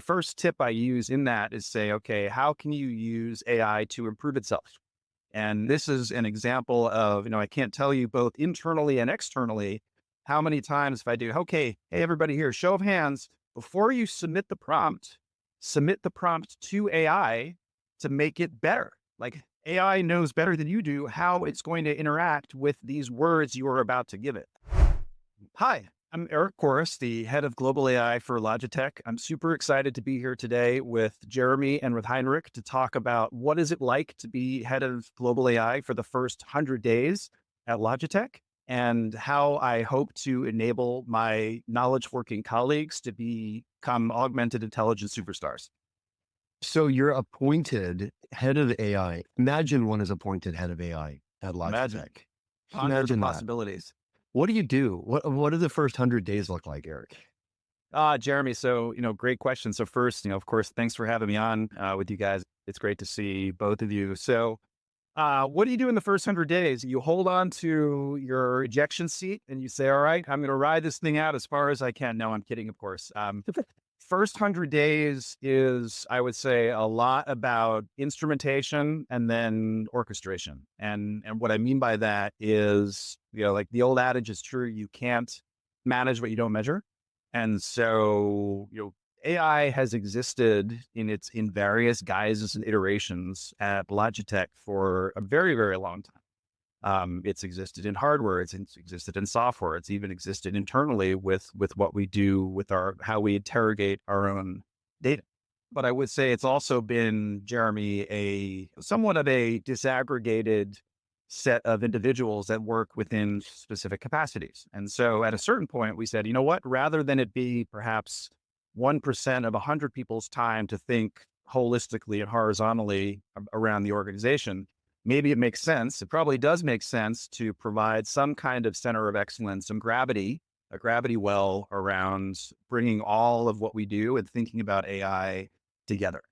the first tip I use in that is say, okay, how can you use AI to improve itself? And this is an example of, I can't tell you both internally and externally how many times if I do, okay, hey, everybody here, show of hands, before you submit the prompt to AI to make it better. Like AI knows better than you do how it's going to interact with these words you are about to give it. Hi, I'm Eric Corris, the head of global AI for Logitech. I'm super excited to be here today with Jeremy and with Heinrich to talk about what is it like to be head of global AI for the first 100 days at Logitech and how I hope to enable my knowledge working colleagues to become augmented intelligence superstars. So you're appointed head of AI. Imagine one is appointed head of AI at Imagine, Logitech. ponder the Imagine that. possibilities. What do you do? What do the first 100 days look like, Eric? Jeremy. So, great question. So first, of course, thanks for having me on with you guys. It's great to see both of you. So, what do you do in the first 100 days? You hold on to your ejection seat and you say, all right, I'm going to ride this thing out as far as I can. No, I'm kidding, of course. First 100 days is, I would say, a lot about instrumentation and then orchestration. And what I mean by that is, like the old adage is true, you can't manage what you don't measure. And so, AI has existed in various guises and iterations at Logitech for a very, very long time. It's existed in hardware, it's existed in software, it's even existed internally with what we do with how we interrogate our own data. But I would say it's also been, Jeremy, a somewhat of a disaggregated set of individuals that work within specific capacities. And so at a certain point, we said, you know what, rather than it be perhaps 1% of 100 people's time to think holistically and horizontally around the organization, maybe it makes sense. It probably does make sense to provide some kind of center of excellence, some gravity, a gravity well around bringing all of what we do and thinking about AI together.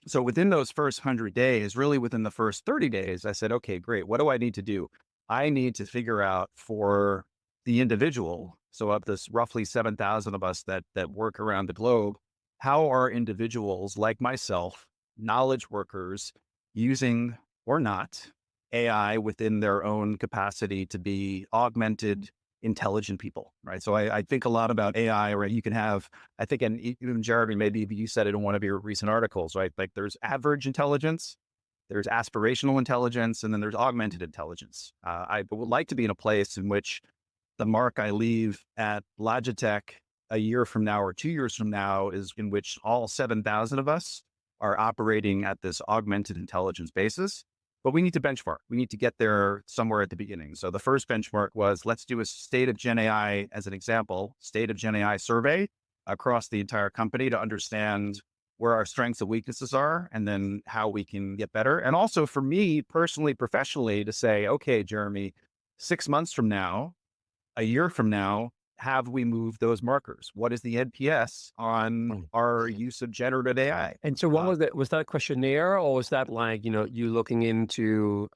So within those first 100 days, really within the first 30 days, I said, okay, great. What do I need to do? I need to figure out for the individual. So of this roughly 7,000 of us that work around the globe, how are individuals like myself, knowledge workers, using or not AI within their own capacity to be augmented, intelligent people, right? So I think a lot about AI, right? You can have, I think, and even Jeremy, maybe you said it in one of your recent articles, right? Like there's average intelligence, there's aspirational intelligence, and then there's augmented intelligence. I would like to be in a place in which the mark I leave at Logitech a year from now or 2 years from now is in which all 7,000 of us are operating at this augmented intelligence basis. But we need to benchmark. We need to get there somewhere at the beginning. So the first benchmark was, let's do a state of Gen AI as an example, state of Gen AI survey across the entire company to understand where our strengths and weaknesses are, and then how we can get better. And also for me personally, professionally, to say, okay, Jeremy, 6 months from now, a year from now, have we moved those markers? What is the NPS on our use of generative AI? And so what was that? Was that a questionnaire, or was that like, you looking into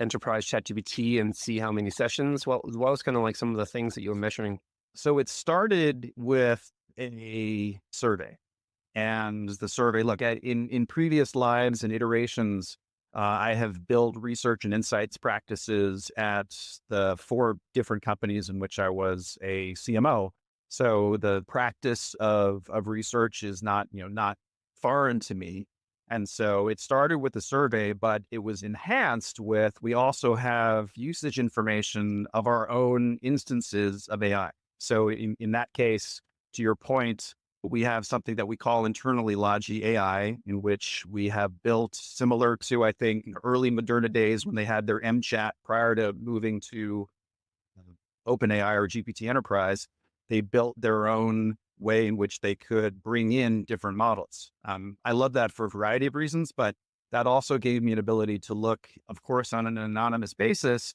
enterprise ChatGPT and see how many sessions? What was kind of like some of the things that you were measuring? So it started with a survey. And the survey, look, in previous lives and iterations, I have built research and insights practices at the 4 different companies in which I was a CMO. So the practice of research is not foreign to me. And so it started with the survey, but it was enhanced with, we also have usage information of our own instances of AI. So in that case, to your point, we have something that we call internally Logi AI, in which we have built similar to, I think, early Moderna days when they had their MChat prior to moving to OpenAI or GPT Enterprise. They built their own way in which they could bring in different models. I love that for a variety of reasons, but that also gave me an ability to look, of course, on an anonymous basis,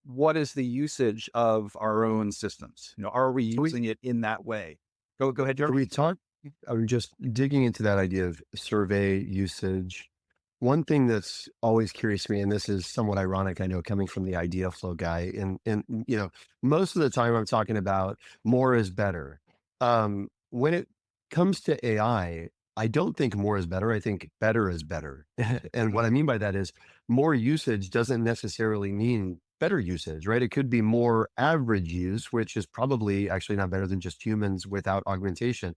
what is the usage of our own systems? Are we using it in that way? Go ahead, Jeremy. I'm just digging into that idea of survey usage. One thing that's always curious me, and this is somewhat ironic, I know, coming from the idea flow guy, and most of the time I'm talking about more is better. When comes to I don't think more is better. I think better is better. And what I mean by that is more usage doesn't necessarily mean better usage, right? It could be more average use, which is probably actually not better than just humans without augmentation.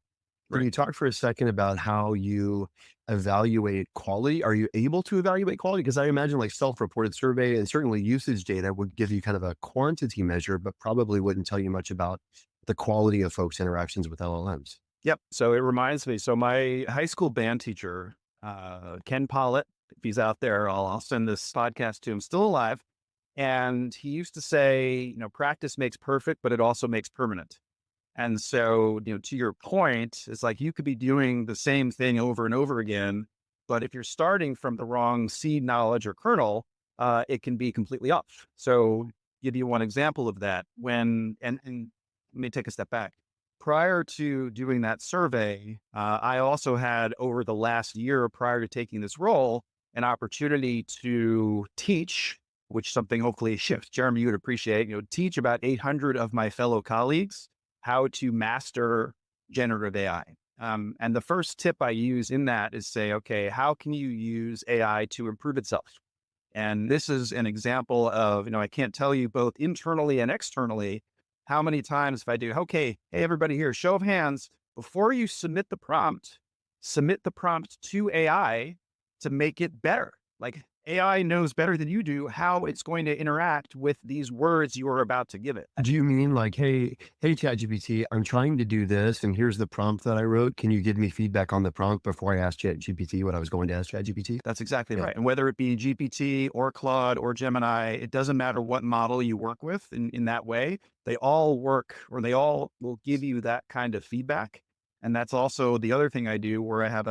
Can Right. you talk for a second about how you evaluate quality? Are you able to evaluate quality? Because I imagine like self-reported survey and certainly usage data would give you kind of a quantity measure, but probably wouldn't tell you much about the quality of folks' interactions with LLMs. Yep. So it reminds me. So my high school band teacher, Ken Pollitt, if he's out there, I'll send this podcast to him. Still alive, and he used to say, practice makes perfect, but it also makes permanent. And so, to your point, it's like you could be doing the same thing over and over again, but if you're starting from the wrong seed knowledge or kernel, it can be completely off. So, give you one example of that. And let me take a step back. Prior to doing that survey, I also had over the last year prior to taking this role, an opportunity to teach, which something hopefully shifts. Jeremy, you would appreciate, teach about 800 of my fellow colleagues how to master generative AI. And the first tip I use in that is say, okay, how can you use AI to improve itself? And this is an example of, I can't tell you both internally and externally how many times if I do, okay, hey, everybody here, show of hands, before you submit the prompt to AI to make it better. Like AI knows better than you do how it's going to interact with these words you are about to give it. Do you mean like, hey, ChatGPT, I'm trying to do this, and here's the prompt that I wrote. Can you give me feedback on the prompt before I ask ChatGPT what I was going to ask ChatGPT? That's exactly Yeah. right. And whether it be GPT or Claude or Gemini, it doesn't matter what model you work with in that way. They all work, or they all will give you that kind of feedback. And that's also the other thing I do where I have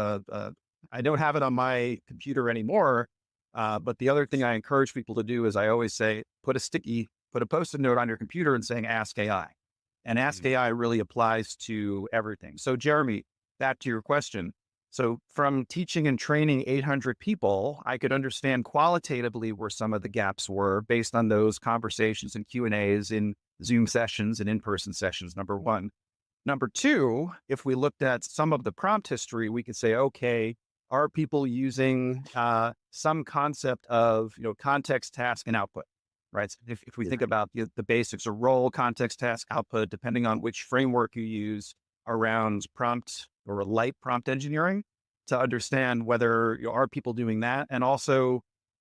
I don't have it on my computer anymore. But the other thing I encourage people to do is I always say, put a Post-it note on your computer and saying, ask AI. And ask AI really applies to everything. So Jeremy, back to your question. So from teaching and training 800 people, I could understand qualitatively where some of the gaps were based on those conversations and Q&As in Zoom sessions and in-person sessions, number one. Number two, if we looked at some of the prompt history, we could say, okay, are people using some concept of, context, task, and output, right? So if we think about the basics, a role, context, task, output, depending on which framework you use around prompt or light prompt engineering to understand whether are people doing that, and also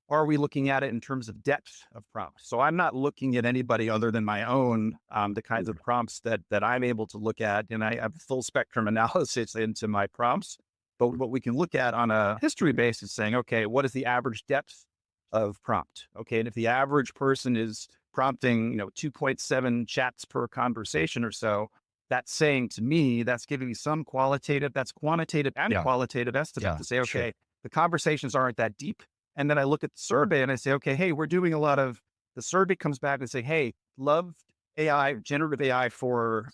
are we looking at it in terms of depth of prompts? So I'm not looking at anybody other than my own, the kinds of prompts that I'm able to look at, and I have full spectrum analysis into my prompts. But what we can look at on a history basis saying, okay, what is the average depth of prompt? Okay. And if the average person is prompting, 2.7 chats per conversation or so, that's saying to me, that's giving me some quantitative and qualitative estimate to say, Sure. okay, the conversations aren't that deep. And then I look at the survey and I say, okay, hey, we're doing the survey comes back and say, hey, love AI, generative AI for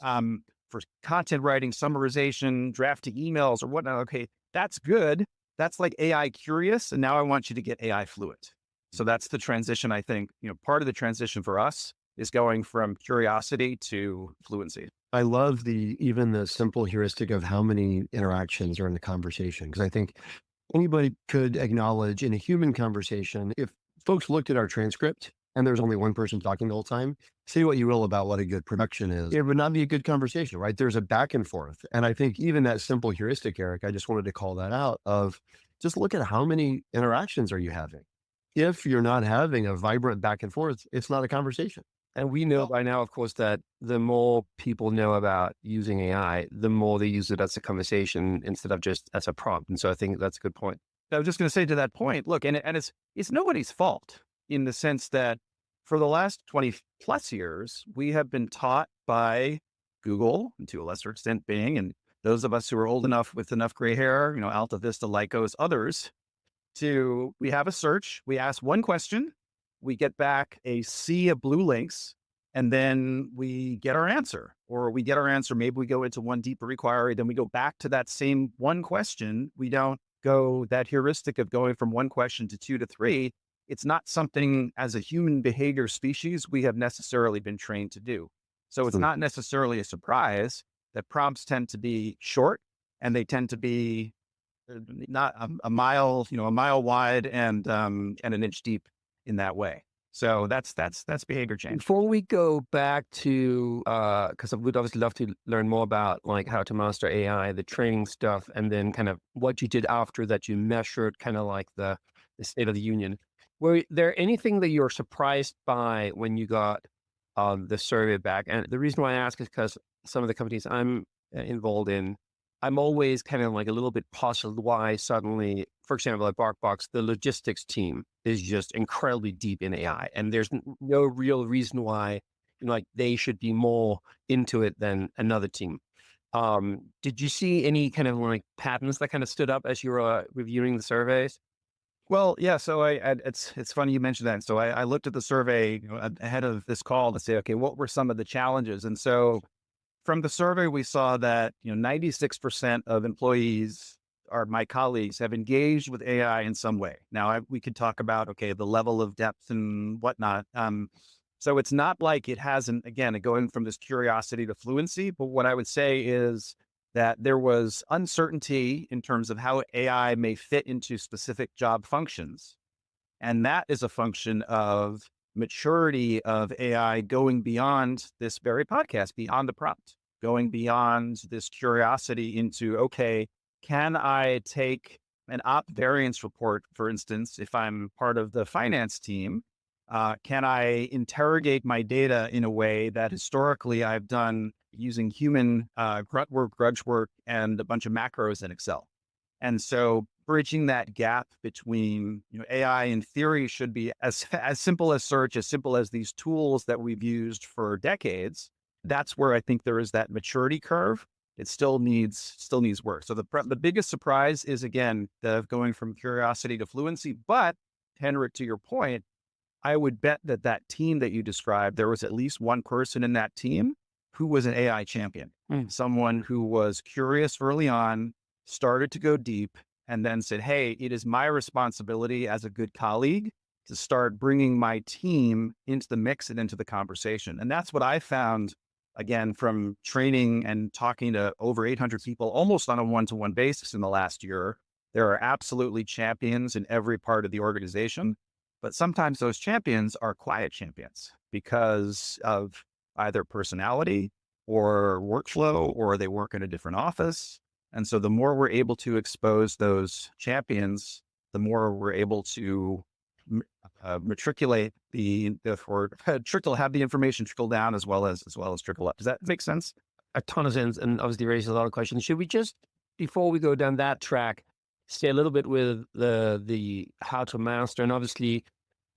content writing, summarization, drafting emails or whatnot. Okay, that's good. That's like AI curious. And now I want you to get AI fluent. So that's the transition. I think, part of the transition for us is going from curiosity to fluency. I love even the simple heuristic of how many interactions are in the conversation. Because I think anybody could acknowledge in a human conversation, if folks looked at our transcript and there's only one person talking the whole time, say what you will about what a good production is, it would not be a good conversation, right? There's a back and forth. And I think even that simple heuristic, Eric, I just wanted to call that out of just look at how many interactions are you having. If you're not having a vibrant back and forth, it's not a conversation. And we know by now, of course, that the more people know about using AI, the more they use it as a conversation instead of just as a prompt. And so I think that's a good point. I was just going to say to that point, look, and it's nobody's fault in the sense that for the last 20 plus years, we have been taught by Google, and to a lesser extent Bing, and those of us who are old enough with enough gray hair, Alta Vista, Lycos, others, we have a search, we ask one question, we get back a sea of blue links, and then we get our answer, maybe we go into one deeper inquiry, then we go back to that same one question. We don't go that heuristic of going from one question to 2 to 3. It's not something as a human behavior species we have necessarily been trained to do. So it's not necessarily a surprise that prompts tend to be short and they tend to be not a mile, a mile wide and an inch deep in that way. So that's behavior change. Before we go back to, because I would obviously love to learn more about like how to master AI, the training stuff, and then kind of what you did after that you measured kind of like the state of the union. Were there anything that you're surprised by when you got the survey back? And the reason why I ask is because some of the companies I'm involved in, I'm always kind of like a little bit puzzled why suddenly, for example, at BarkBox, the logistics team is just incredibly deep in AI, and there's no real reason why, like they should be more into it than another team. Did you see any kind of like patterns that kind of stood up as you were reviewing the surveys? Well, yeah. So it's funny you mentioned that. So I looked at the survey ahead of this call to say, okay, what were some of the challenges? And so from the survey, we saw that 96% of employees, or my colleagues, have engaged with AI in some way. Now we could talk about the level of depth and whatnot. So it's not like it hasn't, again, going from this curiosity to fluency. But what I would say is that there was uncertainty in terms of how AI may fit into specific job functions. And that is a function of maturity of AI going beyond this very podcast, beyond the prompt, going beyond this curiosity into, okay, can I take an op variance report, for instance, if I'm part of the finance team, can I interrogate my data in a way that historically I've done using human grunt work, grudge work, and a bunch of macros in Excel? And so bridging that gap between AI in theory should be as simple as search, as simple as these tools that we've used for decades. That's where I think there is that maturity curve. It still needs work. So the biggest surprise is, again, the going from curiosity to fluency. But Henrik, to your point, I would bet that team that you described, there was at least one person in that team who was an AI champion, someone who was curious early on, started to go deep, and then said, hey, it is my responsibility as a good colleague to start bringing my team into the mix and into the conversation. And that's what I found, again, from training and talking to over 800 people, almost on a one-to-one basis in the last year. There are absolutely champions in every part of the organization, but sometimes those champions are quiet champions because of either personality or workflow, or they work in a different office. And so the more we're able to expose those champions, the more we're able to matriculate have the information trickle down as well as trickle up. Does that make sense? A ton of sense, and obviously raises a lot of questions. Should we just, before we go down that track, stay a little bit with the how to master? And obviously,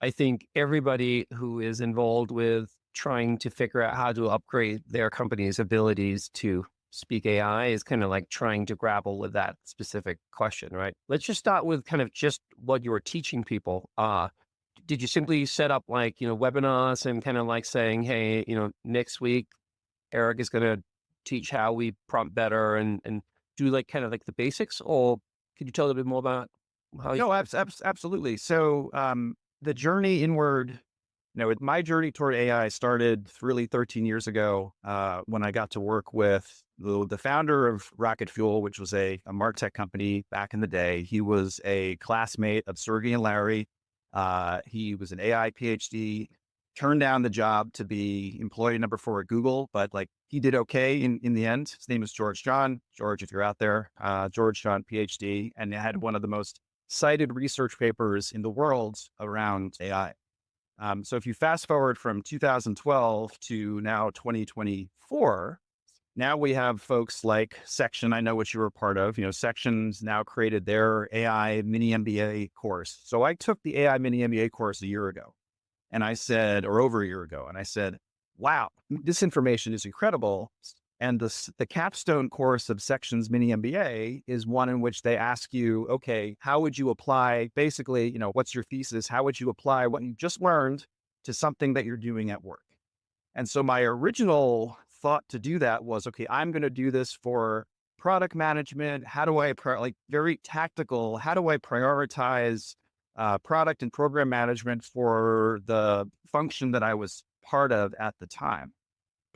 I think everybody who is involved with trying to figure out how to upgrade their company's abilities to speak AI is kind of like trying to grapple with that specific question, right? Let's just start with kind of just what you were teaching people. Did you simply set up like, webinars and kind of like saying, hey, next week, Eric is going to teach how we prompt better and do like kind of like the basics? Or could you tell a little bit more about how you? No, absolutely. So the journey inward, my journey toward AI started really 13 years ago when I got to work with the founder of Rocket Fuel, which was a MarTech company back in the day. He was a classmate of Sergey and Larry. He was an AI PhD, turned down the job to be employee number 4 at Google, but like he did okay in the end. His name is George John. George, if you're out there, George John PhD, and had one of the most cited research papers in the world around AI. So if you fast forward from 2012 to now 2024, now we have folks like Section. I know what you were a part of. Section's now created their AI mini MBA course. So I took the AI mini MBA course a year ago, and I said, or over a year ago, and I said, wow, this information is incredible. And the capstone course of Section's mini MBA is one in which they ask you, okay, how would you apply, basically, what's your thesis? How would you apply what you just learned to something that you're doing at work? And so my original thought to do that was, okay, I'm going to do this for product management. How do I, very tactical, how do I prioritize product and program management for the function that I was part of at the time?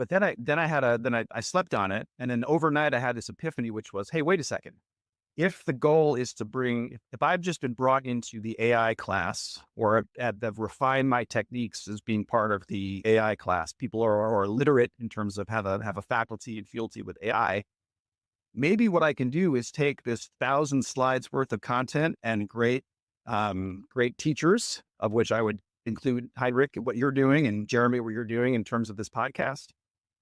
But then I slept on it. And then overnight I had this epiphany, which was, hey, wait a second. If the goal is to if I've just been brought into the AI class or have refined my techniques as being part of the AI class, people are literate in terms of have a faculty and fealty with AI. Maybe what I can do is take this 1,000 slides worth of content and great teachers, of which I would include Heinrich, what you're doing, and Jeremy, what you're doing in terms of this podcast,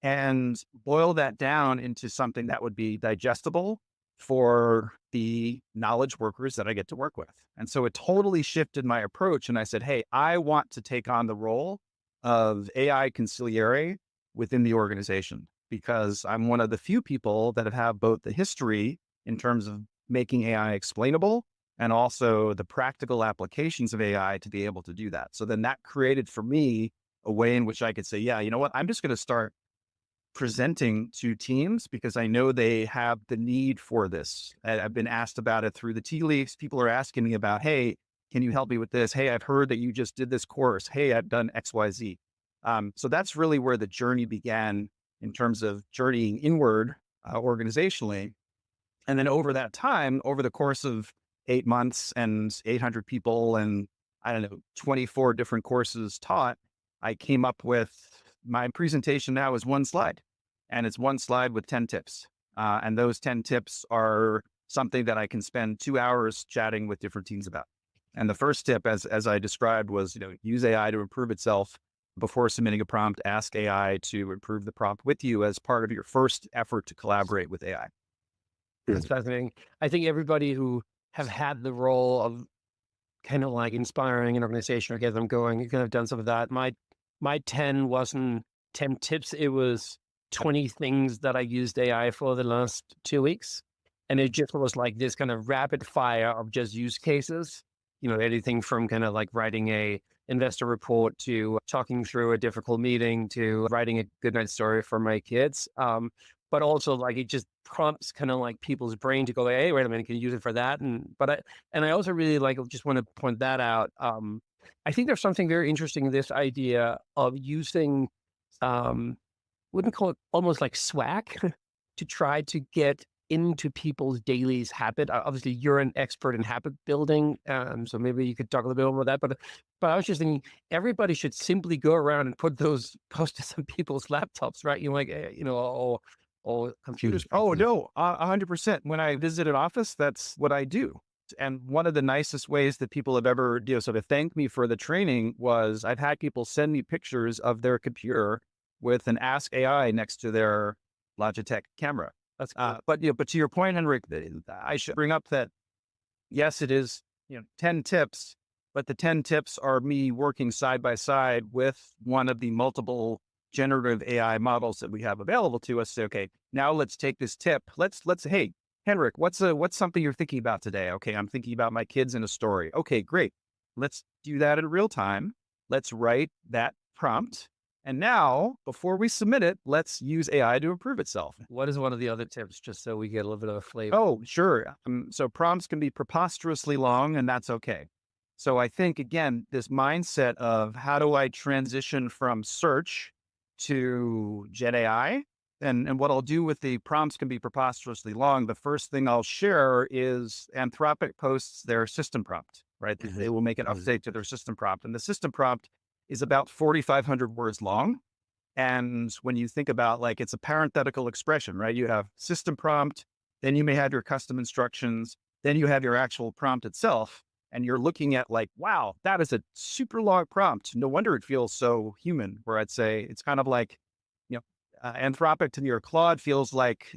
and boil that down into something that would be digestible for the knowledge workers that I get to work with. And so it totally shifted my approach. And I said, hey, I want to take on the role of AI consigliere within the organization, because I'm one of the few people that have both the history in terms of making AI explainable and also the practical applications of AI to be able to do that. So then that created for me a way in which I could say, yeah, you know what, I'm just going to start presenting to teams because I know they have the need for this. I've been asked about it through the tea leaves. People are asking me about, hey, can you help me with this? Hey, I've heard that you just did this course. Hey, I've done XYZ. So that's really where the journey began in terms of journeying inward organizationally. And then over that time, over the course of 8 months and 800 people and I don't know, 24 different courses taught, I came up with my presentation now is one slide, and it's one slide with 10 tips. And those 10 tips are something that I can spend 2 hours chatting with different teams about. And the first tip, as I described, was, use AI to improve itself. Before submitting a prompt, ask AI to improve the prompt with you as part of your first effort to collaborate with AI. That's fascinating. I think everybody who have had the role of kind of like inspiring an organization or get them going, you kind of done some of that. My 10 wasn't 10 tips. It was 20 things that I used AI for the last 2 weeks. And it just was like this kind of rapid fire of just use cases, anything from kind of like writing a investor report to talking through a difficult meeting to writing a good night story for my kids. But also like it just prompts kind of like people's brain to go, hey, wait a minute, can you use it for that? And I also really just want to point that out. I think there's something very interesting in this idea of using, wouldn't call it almost like swag to try to get into people's daily habit. Obviously, you're an expert in habit building, so maybe you could talk a little bit more about that. But I was just thinking, everybody should simply go around and put those post-its on people's laptops, right? Or computers. Oh, no, 100%. When I visit an office, that's what I do. And one of the nicest ways that people have ever sort of thanked me for the training was I've had people send me pictures of their computer with an Ask AI next to their Logitech camera. That's cool. But to your point, Henrik, I should bring up that yes, it is 10 tips, but the 10 tips are me working side by side with one of the multiple generative AI models that we have available to us. Say, okay, now let's take this tip. Let's hey, Henrik, what's something you're thinking about today? Okay, I'm thinking about my kids in a story. Okay, great. Let's do that in real time. Let's write that prompt. And now, before we submit it, let's use AI to improve itself. What is one of the other tips, just so we get a little bit of a flavor? Oh, sure. So prompts can be preposterously long, and that's okay. So I think, again, this mindset of how do I transition from search to Gen AI? And what I'll do with the prompts can be preposterously long. The first thing I'll share is Anthropic posts their system prompt, right? Mm-hmm. They will make an update to their system prompt. And the system prompt is about 4,500 words long. And when you think about it's a parenthetical expression, right? You have system prompt, then you may have your custom instructions, then you have your actual prompt itself. And you're looking at wow, that is a super long prompt. No wonder it feels so human, where I'd say it's kind of like, Anthropic to your Claude feels like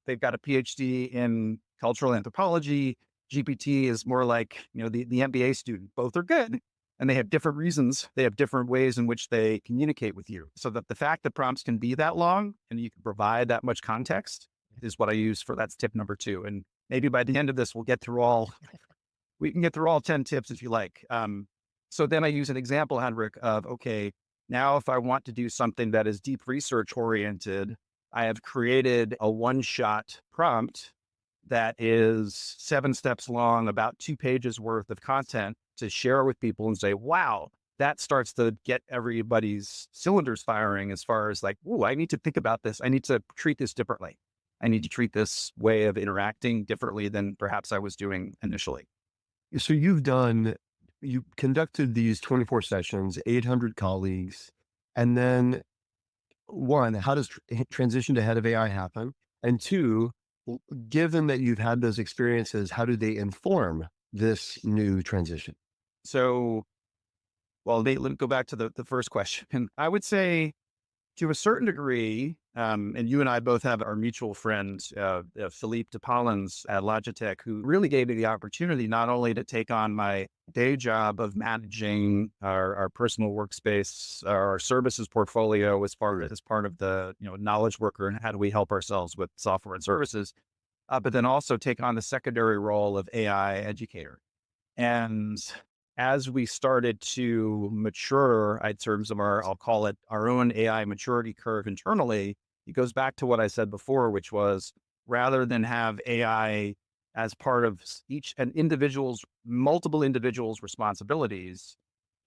they've got a PhD in cultural anthropology. GPT is more like, the MBA student. Both are good. And they have different reasons. They have different ways in which they communicate with you. So that the fact that prompts can be that long and you can provide that much context is what I use that's tip number 2. And maybe by the end of this, we can get through all 10 tips if you like. So then I use an example, Henrik, of, okay, now if I want to do something that is deep research oriented, I have created a one-shot prompt that is 7 steps long, about 2 pages worth of content to share with people and say, wow, that starts to get everybody's cylinders firing as far as like, oh, I need to think about this. I need to treat this differently. I need to treat this way of interacting differently than perhaps I was doing initially. So you conducted these 24 sessions, 800 colleagues, and then one, how does transition to head of AI happen? And two, given that you've had those experiences, how do they inform this new transition? So, well, Nate, let me go back to the first question. I would say to a certain degree, and you and I both have our mutual friend, Philippe DePolins at Logitech, who really gave me the opportunity not only to take on my day job of managing our personal workspace, our services portfolio as part of the knowledge worker and how do we help ourselves with software and services, but then also take on the secondary role of AI educator. And as we started to mature in terms of I'll call it our own AI maturity curve internally, it goes back to what I said before, which was rather than have AI as part of multiple individuals' responsibilities,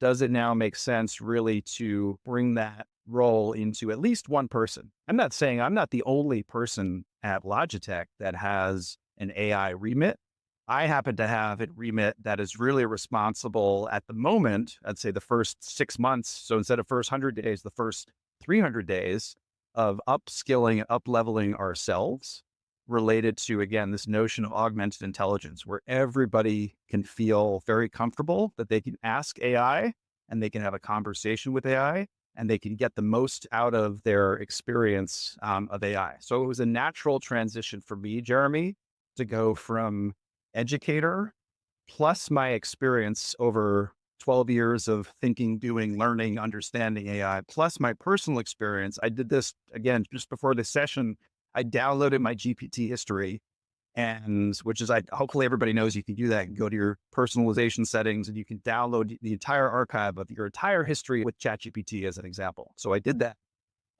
does it now make sense really to bring that role into at least one person? I'm not saying I'm not the only person at Logitech that has an AI remit. I happen to have a remit that is really responsible at the moment, I'd say the first 6 months. So instead of first 100 days, the first 300 days of upskilling, up leveling ourselves related to, again, this notion of augmented intelligence, where everybody can feel very comfortable that they can ask AI and they can have a conversation with AI and they can get the most out of their experience of AI. So it was a natural transition for me, Jeremy, to go from educator plus my experience over 12 years of thinking, doing, learning, understanding AI, plus my personal experience. I did this again just before this session. I downloaded my GPT history, and hopefully everybody knows you can do that. You can go to your personalization settings and you can download the entire archive of your entire history with ChatGPT as an example. So I did that.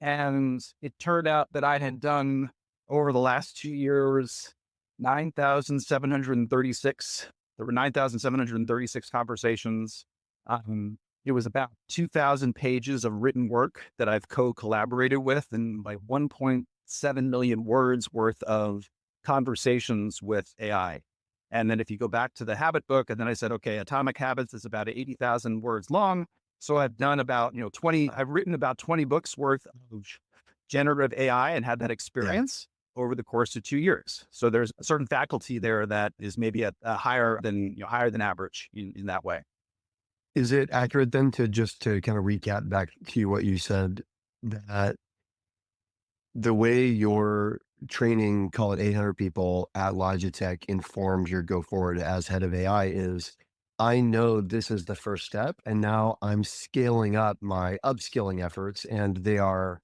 And it turned out that I had done over the last 2 years, 9,736. There were 9,736 conversations. It was about 2,000 pages of written work that I've co-collaborated with, and like 1.7 million words worth of conversations with AI. And then if you go back to the habit book, and then I said, okay, Atomic Habits is about 80,000 words long. So I've done about, I've written about 20 books worth of generative AI and had that experience over the course of 2 years. So there's a certain faculty there that is maybe higher than average in that way. Is it accurate then to kind of recap back to what you said, that the way your training, call it 800 people at Logitech, informs your go forward as head of AI is, I know this is the first step, and now I'm scaling up my upskilling efforts, and they are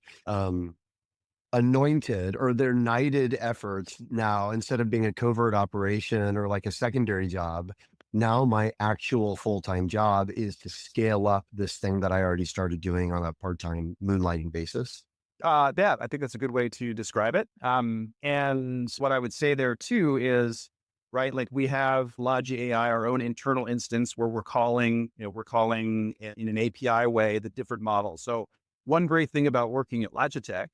anointed, or they're knighted efforts now, instead of being a covert operation or like a secondary job. Now my actual full-time job is to scale up this thing that I already started doing on a part-time moonlighting basis. Yeah, I think that's a good way to describe it. And what I would say there too is, right, like we have Logi AI, our own internal instance where we're calling in an API way the different models. So one great thing about working at Logitech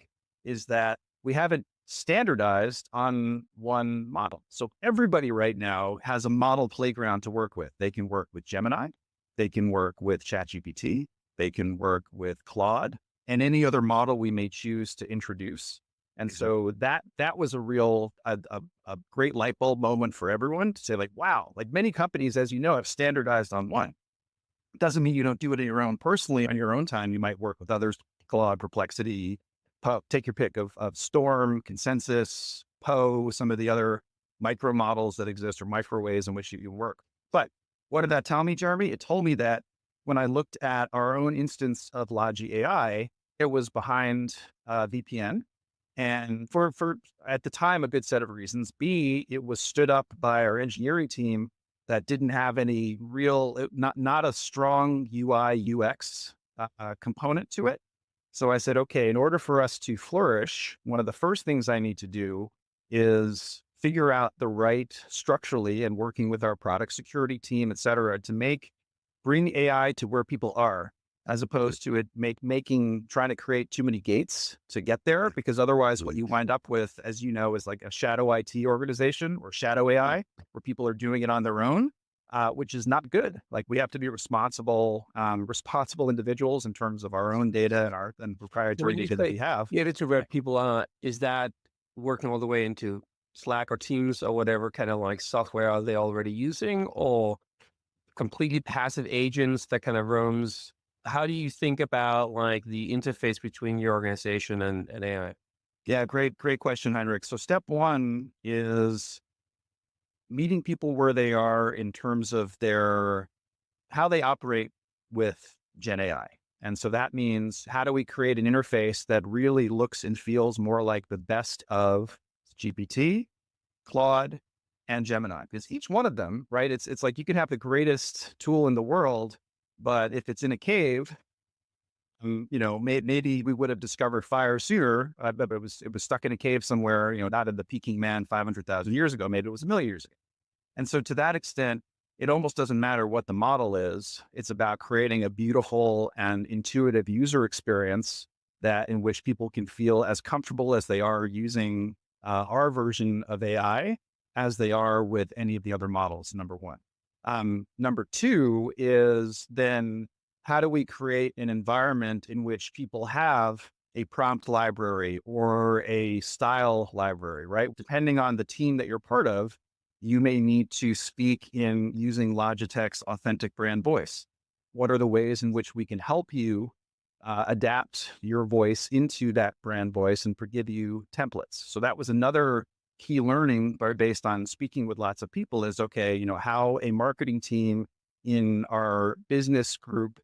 is that we haven't standardized on one model. So everybody right now has a model playground to work with. They can work with Gemini, they can work with ChatGPT, they can work with Claude, and any other model we may choose to introduce. And so that was a real, a great light bulb moment for everyone to say like, wow, like many companies, as you know, have standardized on one. It doesn't mean you don't do it on your own personally on your own time. You might work with others, Claude, Perplexity, take your pick of Storm, Consensus, Poe, some of the other micro models that exist or micro ways in which you work. But what did that tell me, Jeremy? It told me that when I looked at our own instance of Logi AI, it was behind VPN. And for at the time, a good set of reasons. B, it was stood up by our engineering team that didn't have any real, not a strong UI UX component to it. So I said, okay, in order for us to flourish, one of the first things I need to do is figure out the right structurally, and working with our product security team, et cetera, to make bring AI to where people are, as opposed to it trying to create too many gates to get there, because otherwise what you wind up with, as you know, is like a shadow IT organization or shadow AI, where people are doing it on their own, which is not good. Like, we have to be responsible individuals in terms of our own data and proprietary When you data that say we have. get it to where people are, is that working all the way into Slack or Teams or whatever kind of like software are they already using, or completely passive agents that kind of roams? How do you think about like the interface between your organization and AI? Yeah, great question, Heinrich. So step one is meeting people where they are in terms of how they operate with Gen AI. And so that means, how do we create an interface that really looks and feels more like the best of GPT, Claude, and Gemini? Because each one of them, right? It's like, you can have the greatest tool in the world, but if it's in a cave, maybe we would have discovered fire sooner, but it was stuck in a cave somewhere, not in the Peking Man 500,000 years ago. Maybe it was a million years ago. And so to that extent, it almost doesn't matter what the model is. It's about creating a beautiful and intuitive user experience in which people can feel as comfortable as they are using our version of AI as they are with any of the other models, number one. Number two is then, how do we create an environment in which people have a prompt library or a style library, right? Depending on the team that you're part of, you may need to speak in using Logitech's authentic brand voice. What are the ways in which we can help you adapt your voice into that brand voice and give you templates? So that was another key learning based on speaking with lots of people is, okay, how a marketing team in our business group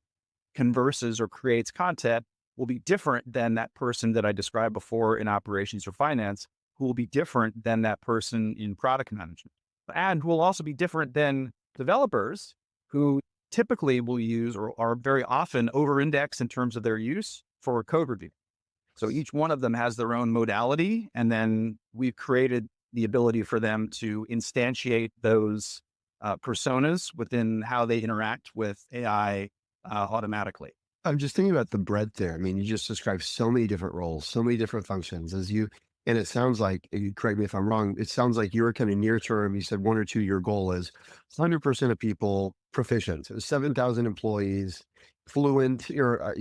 converses or creates content will be different than that person that I described before in operations or finance, who will be different than that person in product management, and who will also be different than developers, who typically will use or are very often over-indexed in terms of their use for code review. So each one of them has their own modality, and then we've created the ability for them to instantiate those personas within how they interact with AI automatically. I'm just thinking about the breadth there. I mean, you just described so many different roles, so many different functions and it sounds like, you correct me if I'm wrong, it sounds like you're kind of near term. You said 1 or 2, your goal is 100% of people proficient, 7,000 employees, fluent, or,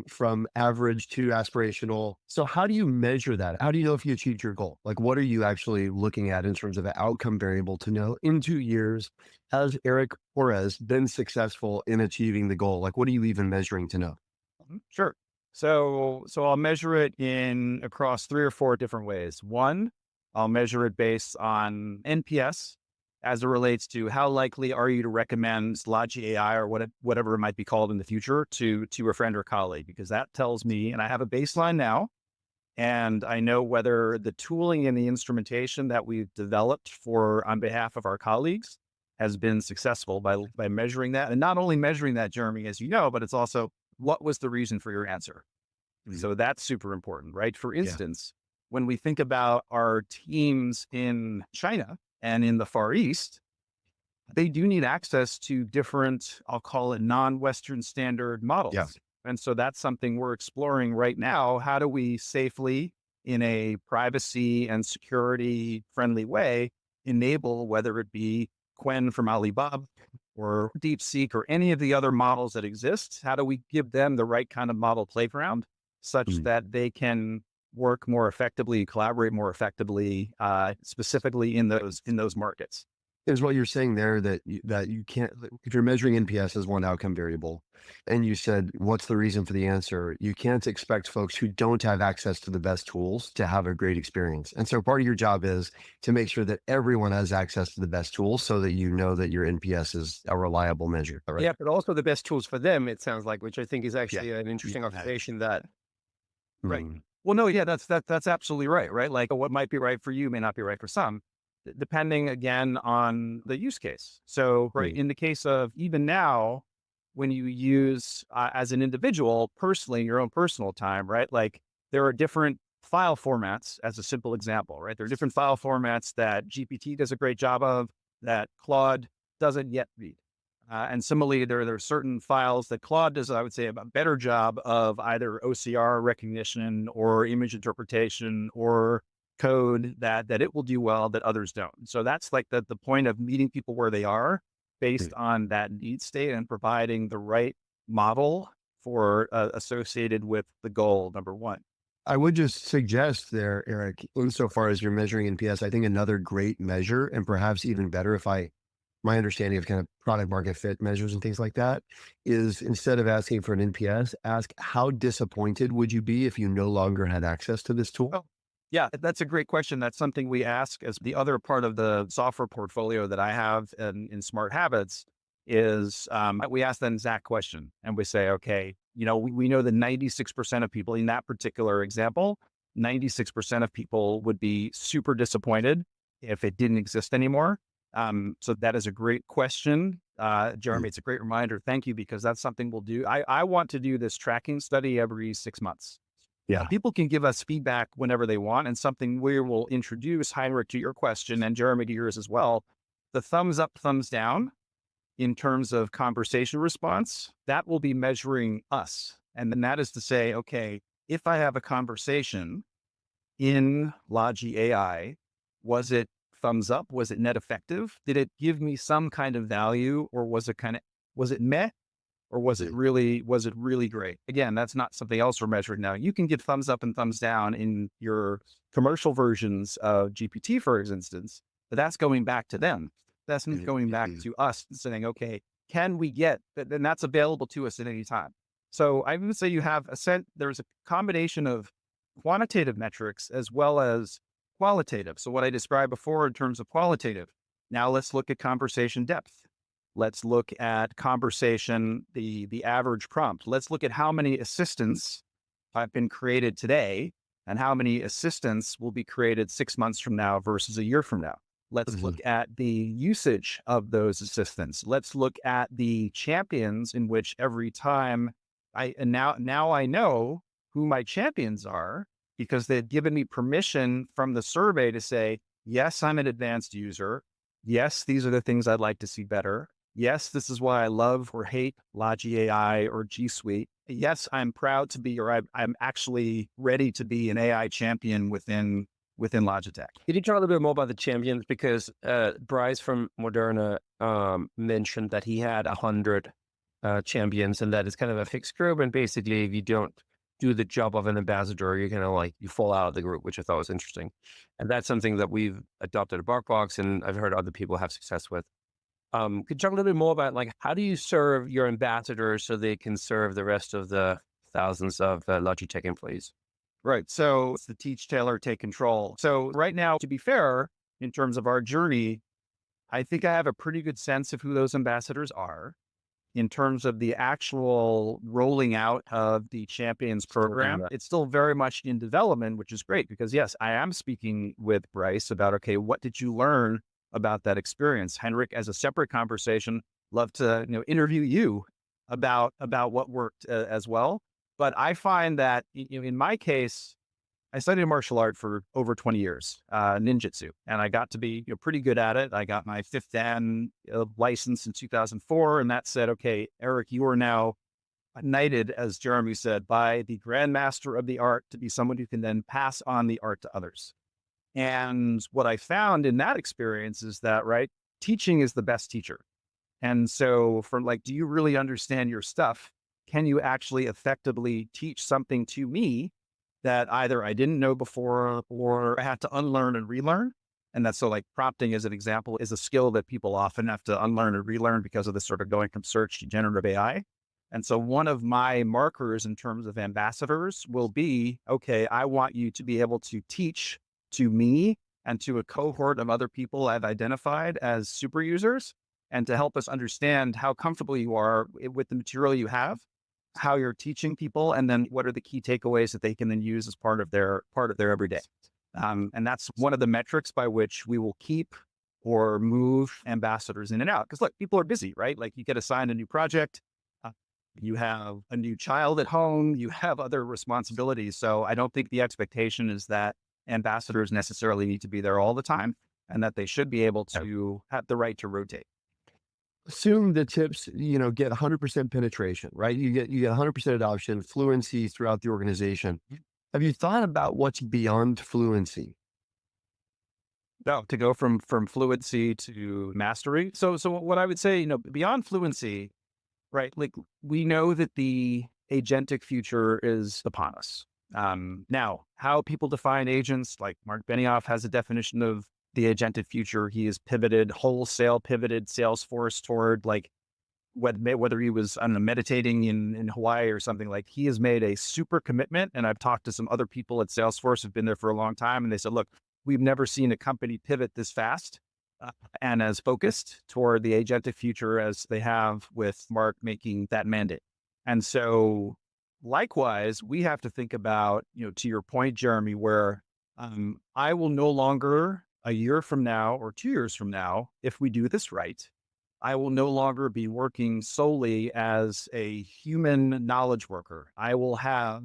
from average to aspirational. So how do you measure that? How do you know if you achieved your goal? Like, what are you actually looking at in terms of an outcome variable to know in 2 years, has Eric Juarez been successful in achieving the goal? Like, what are you even measuring to know? Sure. So I'll measure it in across 3 or 4 different ways. One, I'll measure it based on NPS, as it relates to how likely are you to recommend Logi AI or whatever it might be called in the future to a friend or colleague, because that tells me, and I have a baseline now, and I know whether the tooling and the instrumentation that we've developed on behalf of our colleagues has been successful by measuring that. And not only measuring that, Jeremy, as you know, but it's also, what was the reason for your answer? So that's super important, right? For instance, when we think about our teams in China and in the Far East, they do need access to different, I'll call it non-Western standard models. Yeah. And so that's something we're exploring right now. How do we safely, in a privacy and security friendly way, enable, whether it be Quen from Alibaba or DeepSeek or any of the other models that exist? How do we give them the right kind of model playground such that they can work more effectively, collaborate more effectively, specifically in those markets? Is what you're saying there, that you can't, if you're measuring NPS as one outcome variable, and you said, what's the reason for the answer? You can't expect folks who don't have access to the best tools to have a great experience. And so part of your job is to make sure that everyone has access to the best tools so that you know that your NPS is a reliable measure. Right? Yeah, but also the best tools for them, it sounds like, which I think is actually an interesting observation that. Right. Well, no, yeah, that's absolutely right. Right. Like, what might be right for you may not be right for some, depending again on the use case. So, right, in the case of even now, when you use as an individual personally in your own personal time, right? Like, there are different file formats, as a simple example, right? There are different file formats that GPT does a great job of, that Claude doesn't yet read. And similarly, there are certain files that Claude does, I would say, a better job of either OCR recognition or image interpretation or code that it will do well that others don't. So that's like the point of meeting people where they are based on that need state and providing the right model for associated with the goal, number one. I would just suggest there, Eric, insofar as you're measuring NPS, I think another great measure, and perhaps even better my understanding of kind of product market fit measures and things like that, is instead of asking for an NPS, ask how disappointed would you be if you no longer had access to this tool? Oh, yeah, that's a great question. That's something we ask as the other part of the software portfolio that I have in Smart Habits is we ask that exact question and we say, okay, we know that 96% of people in that particular example, 96% of people would be super disappointed if it didn't exist anymore. So that is a great question. Jeremy, it's a great reminder. Thank you, because that's something we'll do. I want to do this tracking study every 6 months. Yeah. People can give us feedback whenever they want, and something we will introduce, Heinrich, to your question, and Jeremy to yours as well. The thumbs up, thumbs down in terms of conversation response, that will be measuring us. And then that is to say, okay, if I have a conversation in Logi AI, was it thumbs up? Was it net effective? Did it give me some kind of value, or was it meh? Or was it really great? Again, that's not something else we're measuring now. You can give thumbs up and thumbs down in your commercial versions of GPT, for instance, but that's going back to them. That's not going back to us and saying, okay, can we get that? Then that's available to us at any time. So I would say there's a combination of quantitative metrics as well as qualitative. So what I described before in terms of qualitative, now let's look at conversation depth. Let's look at conversation, the average prompt. Let's look at how many assistants have been created today and how many assistants will be created 6 months from now versus a year from now. Let's look at the usage of those assistants. Let's look at the champions in which every time now I know who my champions are because they've given me permission from the survey to say, yes, I'm an advanced user. Yes, these are the things I'd like to see better. Yes, this is why I love or hate Logi AI or G Suite. Yes, I'm proud to be, or I'm actually ready to be an AI champion within Logitech. Can you talk a little bit more about the champions? Because Bryce from Moderna mentioned that he had 100 champions, and that is kind of a fixed group. And basically, if you don't do the job of an ambassador, you're kind of you fall out of the group, which I thought was interesting. And that's something that we've adopted at BarkBox, and I've heard other people have success with. Could you talk a little bit more about how do you serve your ambassadors so they can serve the rest of the thousands of Logitech employees? Right. So it's the teach, tailor, take control. So right now, to be fair, in terms of our journey, I think I have a pretty good sense of who those ambassadors are. In terms of the actual rolling out of the Champions program, it's still very much in development, which is great because yes, I am speaking with Bryce about, okay, what did you learn about that experience? Henrik, as a separate conversation, love to interview you about what worked as well. But I find that in my case, I studied martial art for over 20 years, ninjutsu, and I got to be pretty good at it. I got my 5th Dan license in 2004, and that said, okay, Eric, you are now knighted, as Jeremy said, by the grandmaster of the art to be someone who can then pass on the art to others. And what I found in that experience is that, right, teaching is the best teacher. And so do you really understand your stuff? Can you actually effectively teach something to me that either I didn't know before or I had to unlearn and relearn? And that's prompting as an example is a skill that people often have to unlearn and relearn because of this sort of going from search to generative AI. And so one of my markers in terms of ambassadors will be, okay, I want you to be able to teach to me and to a cohort of other people I've identified as super users, and to help us understand how comfortable you are with the material you have, how you're teaching people, and then what are the key takeaways that they can then use as part of their everyday. And that's one of the metrics by which we will keep or move ambassadors in and out. Because look, people are busy, right? You get assigned a new project, you have a new child at home, you have other responsibilities. So I don't think the expectation is that ambassadors necessarily need to be there all the time, and that they should be able to have the right to rotate. assume the tips, get 100% penetration, right? You get 100% adoption, fluency throughout the organization. Have you thought about what's beyond fluency? No, to go from fluency to mastery. So what I would say, beyond fluency, right? Like we know that the agentic future is upon us. Now, how people define agents, like Mark Benioff has a definition of the agentic future. He has wholesale pivoted Salesforce toward like whether he was, I don't know, meditating in Hawaii or something. Like he has made a super commitment. And I've talked to some other people at Salesforce who've been there for a long time, and they said, look, we've never seen a company pivot this fast and as focused toward the agentic future as they have with Mark making that mandate. And so likewise, we have to think about, to your point, Jeremy, where I will no longer, a year from now or 2 years from now, if we do this right, I will no longer be working solely as a human knowledge worker. I will have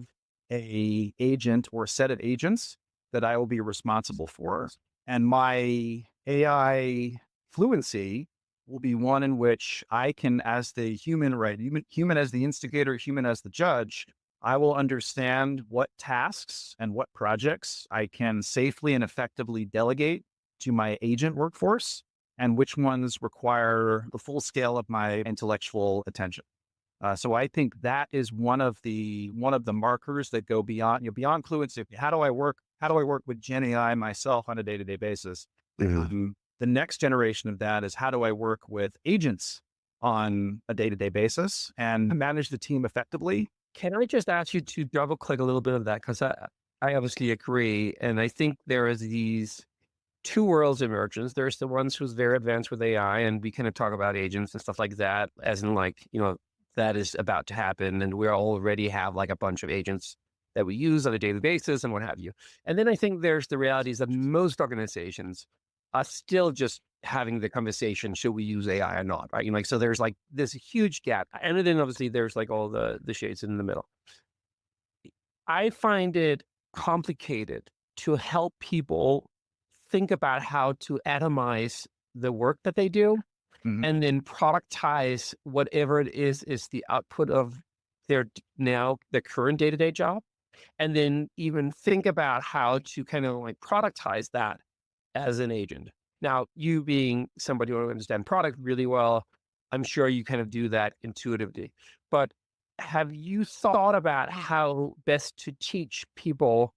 a agent or a set of agents that I will be responsible for. And my AI fluency will be one in which I can, as the human, right, human as the instigator, human as the judge, I will understand what tasks and what projects I can safely and effectively delegate to my agent workforce and which ones require the full scale of my intellectual attention. So I think that is one of the markers that go beyond, beyond fluency. How do I work? How do I work with Gen AI myself on a day-to-day basis? The next generation of that is how do I work with agents on a day-to-day basis and manage the team effectively? Can I just ask you to double click a little bit of that? Because I obviously agree. And I think there is these two worlds emergence. There's the ones who's very advanced with AI, and we kind of talk about agents and stuff like that, as in like, that is about to happen. And we already have like a bunch of agents that we use on a daily basis and what have you. And then I think there's the realities that most organizations are still just having the conversation, should we use AI or not? Right. So there's like this huge gap. And then obviously there's like all the shades in the middle. I find it complicated to help people think about how to atomize the work that they do and then productize whatever it is the output of their current day-to-day job. And then even think about how to kind of like productize that as an agent. Now, you being somebody who understands product really well, I'm sure you kind of do that intuitively. But have you thought about how best to teach people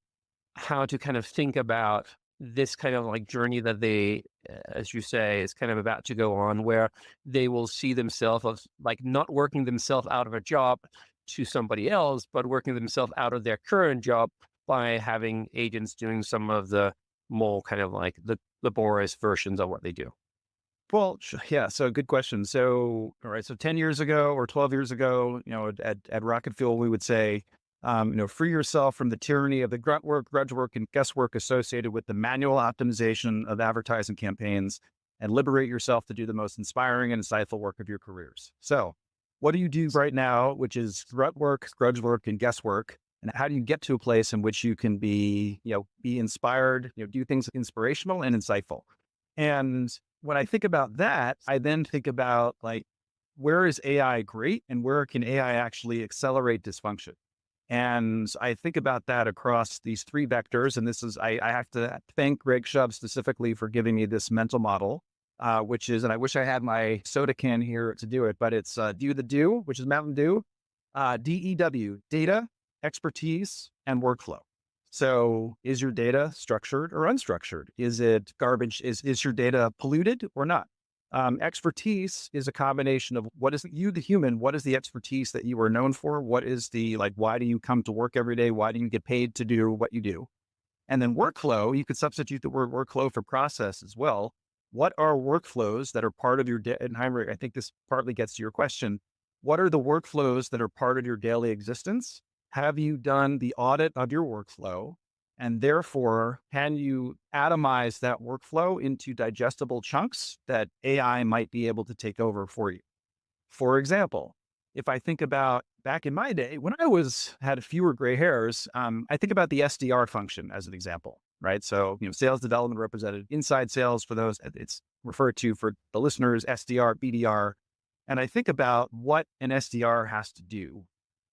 how to kind of think about this kind of like journey that they, as you say, is kind of about to go on, where they will see themselves as like not working themselves out of a job to somebody else, but working themselves out of their current job by having agents doing some of the more kind of like the laborious versions of what they do? Well, yeah. So good question. So, all right. So 10 years ago or 12 years ago, at Rocket Fuel, we would say, free yourself from the tyranny of the grunt work, grudge work, and guesswork associated with the manual optimization of advertising campaigns and liberate yourself to do the most inspiring and insightful work of your careers. So what do you do right now, which is grunt work, grudge work, and guesswork? And how do you get to a place in which you can be inspired, do things inspirational and insightful? And when I think about that, I then think about like, where is AI great and where can AI actually accelerate dysfunction? And I think about that across these three vectors. And this is, I have to thank Greg Shub specifically for giving me this mental model, which is, and I wish I had my soda can here to do it, but it's do, which is Mountain Dew, DEW, data, expertise, and workflow. So is your data structured or unstructured? Is it garbage? Is your data polluted or not? Expertise is a combination of what is you, the human, what is the expertise that you are known for? What is why do you come to work every day? Why do you get paid to do what you do? And then workflow, you could substitute the word workflow for process as well. What are workflows that are part of your, and Heinrich, I think this partly gets to your question. What are the workflows that are part of your daily existence? Have you done the audit of your workflow? And therefore, can you atomize that workflow into digestible chunks that AI might be able to take over for you? For example, if I think about back in my day, when I had fewer gray hairs, I think about the SDR function as an example, right? So, sales development representative, inside sales for those, it's referred to for the listeners, SDR, BDR. And I think about what an SDR has to do.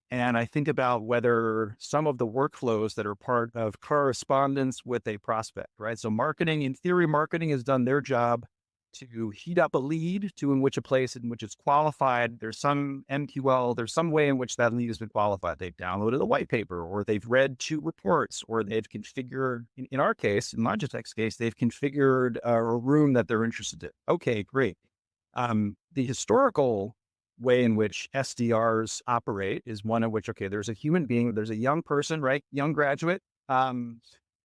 And I think about whether some of the workflows that are part of correspondence with a prospect, right? So marketing, in theory, marketing has done their job to heat up a lead to in which a place in which it's qualified. There's some MQL, there's some way in which that lead has been qualified. They've downloaded a white paper, or they've read 2 reports, or they've configured, in our case, in Logitech's case, they've configured a room that they're interested in. Okay, great. The historical way in which SDRs operate is one in which, okay, there's a human being, there's a young person, right? Young graduate,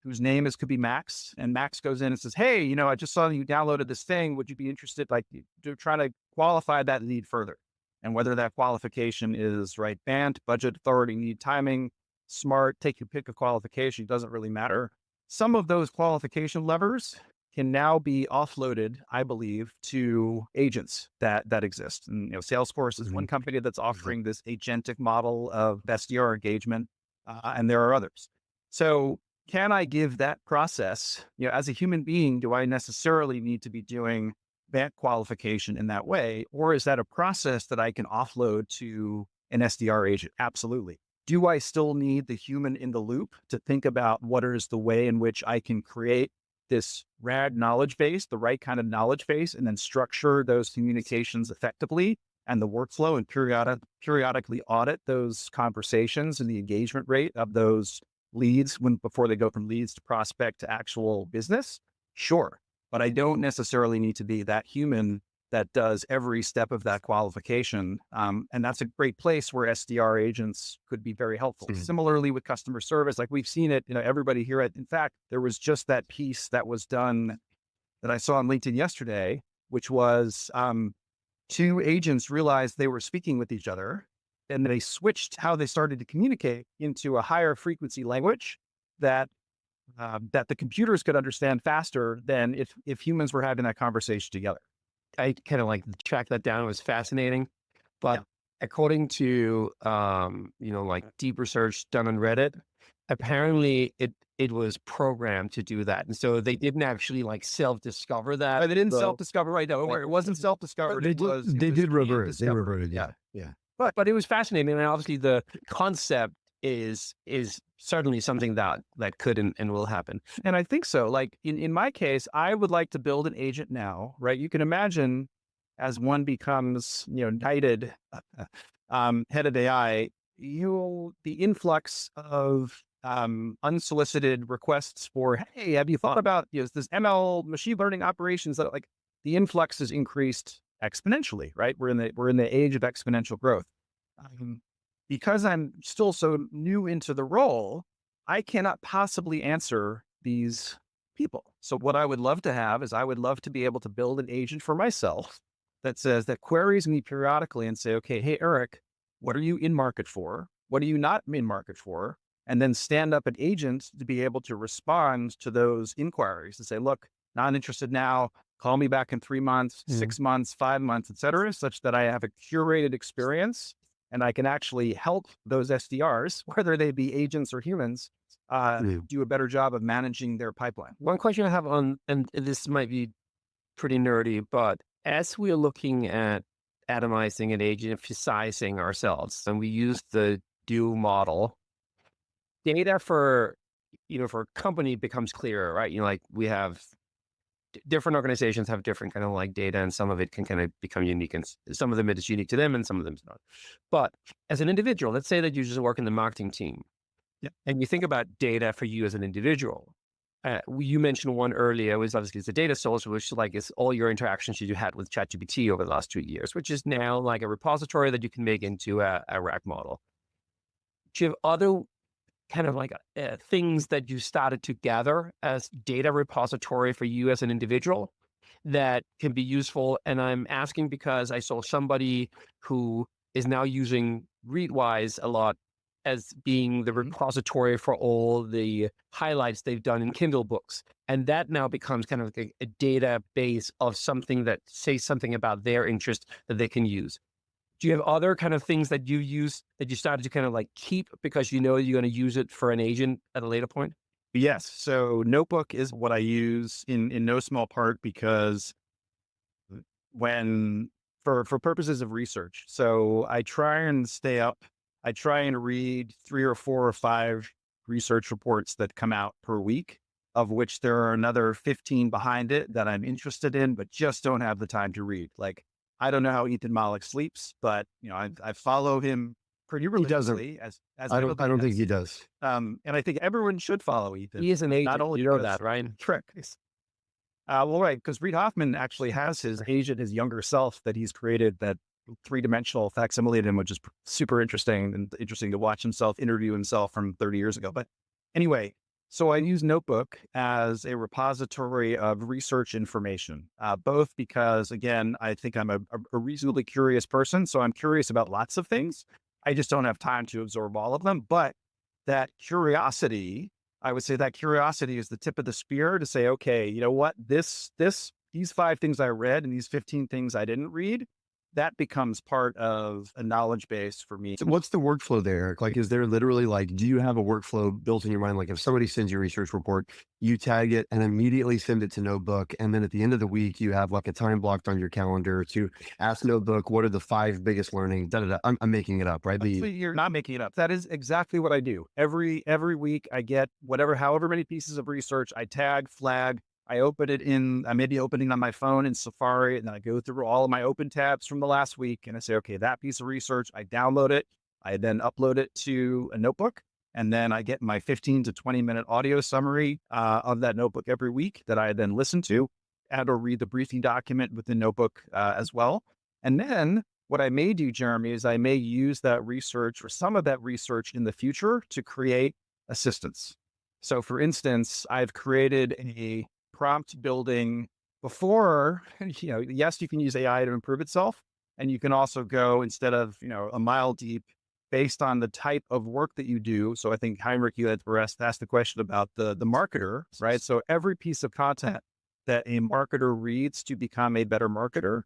whose name could be Max. And Max goes in and says, hey, I just saw you downloaded this thing. Would you be interested, like, to try to qualify that lead further? And whether that qualification is right, BANT, budget, authority, need, timing, smart, take your pick of qualification, doesn't really matter. Some of those qualification levers can now be offloaded, I believe, to agents that exist. And Salesforce is one company that's offering this agentic model of SDR engagement, and there are others. So, can I give that process? As a human being, do I necessarily need to be doing that qualification in that way, or is that a process that I can offload to an SDR agent? Absolutely. Do I still need the human in the loop to think about what is the way in which I can create this rad knowledge base, the right kind of knowledge base, and then structure those communications effectively and the workflow, and periodically audit those conversations and the engagement rate of those leads before they go from leads to prospect to actual business? Sure. But I don't necessarily need to be that human that does every step of that qualification. And that's a great place where SDR agents could be very helpful. Similarly with customer service, like we've seen it, everybody here in fact, there was just that piece that was done that I saw on LinkedIn yesterday, which was 2 agents realized they were speaking with each other, and they switched how they started to communicate into a higher frequency language that the computers could understand faster than if humans were having that conversation together. I kind of like tracked that down. It was fascinating. But Yeah. according to, like deep research done on Reddit, apparently it was programmed to do that. And so they didn't actually like self-discover that. They didn't So, self-discover, right? No, it wasn't self-discovered. They It was did revert. They discovered. reverted. Yeah. Yeah. but it was fascinating. And obviously the concept is certainly something that could and will happen. And I think so. Like in my case, I would like to build an agent now, right? You can imagine as one becomes, knighted head of AI, the influx of unsolicited requests for, hey, have you thought about this ML machine learning operations that like the influx is increased exponentially, right? We're in the age of exponential growth. Because I'm still so new into the role, I cannot possibly answer these people. So what I would love to have is I would love to be able to build an agent for myself that queries me periodically and say, okay, hey, Eric, what are you in market for? What are you not in market for? And then stand up an agent to be able to respond to those inquiries and say, look, not interested now, call me back in 3 months, 6 months, 5 months, et cetera, such that I have a curated experience and I can actually help those SDRs, whether they be agents or humans, do a better job of managing their pipeline. One question I have and this might be pretty nerdy, but as we're looking at atomizing and agenticizing ourselves, and we use the dual model, data for a company becomes clearer, right? Like we have different organizations have different kind of like data, and some of it can kind of become unique, and some of them it is unique to them, and some of them is not. But as an individual, let's say that you just work in the marketing team, and you think about data for you as an individual. You mentioned one earlier, was obviously the data source, which is all your interactions you had with ChatGPT over the last 2 years, which is now like a repository that you can make into a RAG model. Do you have other kind of like things that you started to gather as data repository for you as an individual that can be useful? And I'm asking because I saw somebody who is now using Readwise a lot as being the repository for all the highlights they've done in Kindle books. And that now becomes kind of like a database of something that says something about their interest that they can use. Do you have other kind of things that you use that you started to kind of like keep because you're going to use it for an agent at a later point? Yes. So Notebook is what I use in no small part because when for purposes of research. So I try and stay up. I try and read 3 or 4 or 5 research reports that come out per week, of which there are another 15 behind it that I'm interested in, but just don't have the time to read. Like, I don't know how Ethan Malik sleeps, but I follow him pretty He doesn't. religiously as I don't. I everybody don't think does. he does. And I think everyone should follow Ethan, He is an not agent. only You know because that, right? trick. Well, right, because Reid Hoffman actually has his agent, his younger self that he's created, that three-dimensional facsimile of him, which is super interesting and interesting to watch himself interview himself from 30 years ago. But anyway, so I use Notebook as a repository of research information, both because, again, I think I'm a reasonably curious person. So I'm curious about lots of things. I just don't have time to absorb all of them. But that curiosity, I would say that curiosity is the tip of the spear to say, okay, you know what, these 5 things I read and these 15 things I didn't read, that becomes part of a knowledge base for me. So what's the workflow there, Eric? Like, is there literally like, do you have a workflow built in your mind? Like if somebody sends you a research report, you tag it and immediately send it to Notebook. And then at the end of the week, you have like a time blocked on your calendar to ask Notebook, what are the 5 biggest learnings? Da, da, da. I'm making it up, right? But You're not making it up. That is exactly what I do. Every week I get however many pieces of research, I tag, flag, I may be opening on my phone in Safari, and then I go through all of my open tabs from the last week, and I say, okay, that piece of research, I download it. I then upload it to a notebook, and then I get my 15 to 20-minute audio summary of that notebook every week that I then listen to and or read the briefing document within Notebook as well. And then what I may do, Jeremy, is I may use that research or some of that research in the future to create assistance. So for instance, I've created a prompt building before, yes, you can use AI to improve itself. And you can also go, instead of, a mile deep based on the type of work that you do. So I think Heinrich, you had asked the question about the marketer, right? So every piece of content that a marketer reads to become a better marketer